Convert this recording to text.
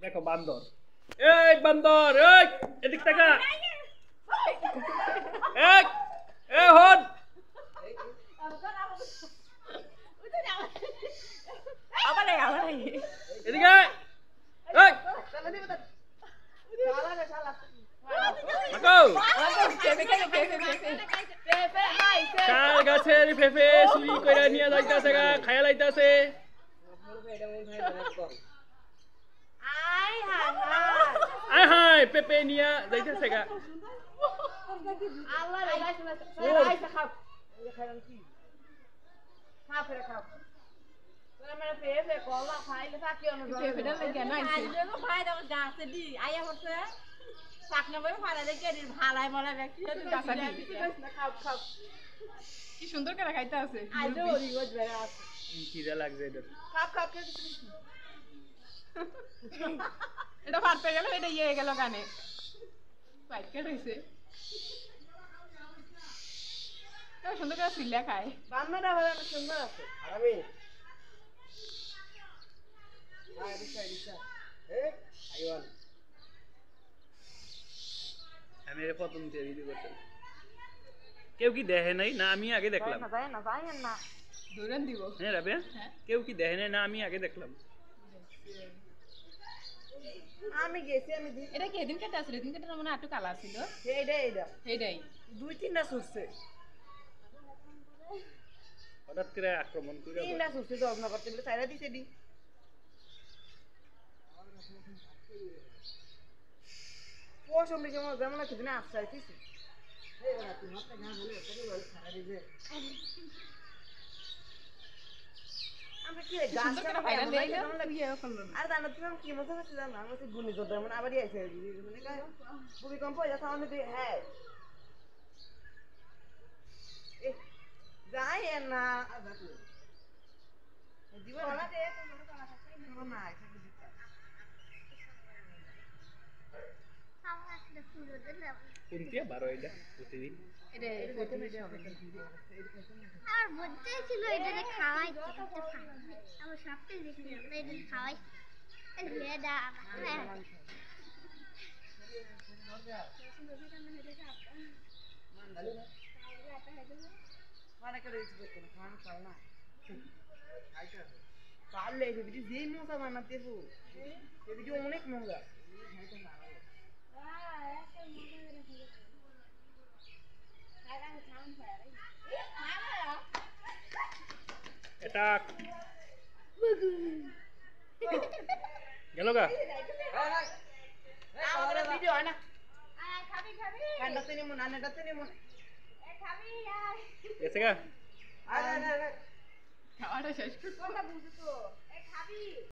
দেখো বান্দর, এই বান্দর, এই এদিক টাকা, এই এই হন এদিকে, এই থাকো। কার গাছের পেঁপে চুরি কইরা নিয়ে যাইতাছে গা, খায়া লাইতাছে। আয় হায় পেঁপে নিয়ে যাইতাছে গা। কি সুন্দর করে খাইতে আছে খিদা লাগছে এটা। এটা ভাত পেয়ে গেল, এটা ইয়ে গেল গানে বাইকে রয়েছে সুন্দর করে সিল্লা খায়। বান্নাটা ভালো সুন্দর আছে আরামে। আমি এর প্রথম দিয়ে ভিডিও করতে, কেউ কি দেখে নাই না আমি আগে দেখলাম? দৌড়ান দিব। হ্যাঁ রাবিয়া, কেউ কি দেখে নাই না আমি আগে দেখলাম? আমি গেছি, আমি এটা কি এদিন কেটে আসলে? এদিন কেটে মনে হয় একটু কালার ছিল। এইটাই দুই তিনটা ছুটছে, হঠাৎ করে আক্রমণ করে তিনটা ছুটছে যত্ন করতে বলে চাইরা দিছে দি। পশমটি কেমন যেমন আছে না আশ্রয় দিছে। আমরা কি রে গাছ কাটা ভাইরাল হয়ে গেল আর জানো তুমি কি মজা হচ্ছে জানো? আমি হচ্ছে ঘূর্ণিঝড় যেমন আবারই আইছে, মানে ভূমিকম্প হয়ে যাচ্ছে আমাদের হ্যাঁ যাই না কোনটিয়া বারো এটা প্রতিদিন আমার মধ্যে ছিল এটা খাওয়াই আমার সবটাই দেখছিলাম এটা খাওয়াই পারলে যেই মজা বানাতে অনেক মজা। এটা গেল গা ভিডিও হয় না খাবি মন আনে ডাতে নিমন গেছে গা খাওয়াটা শেষ করতে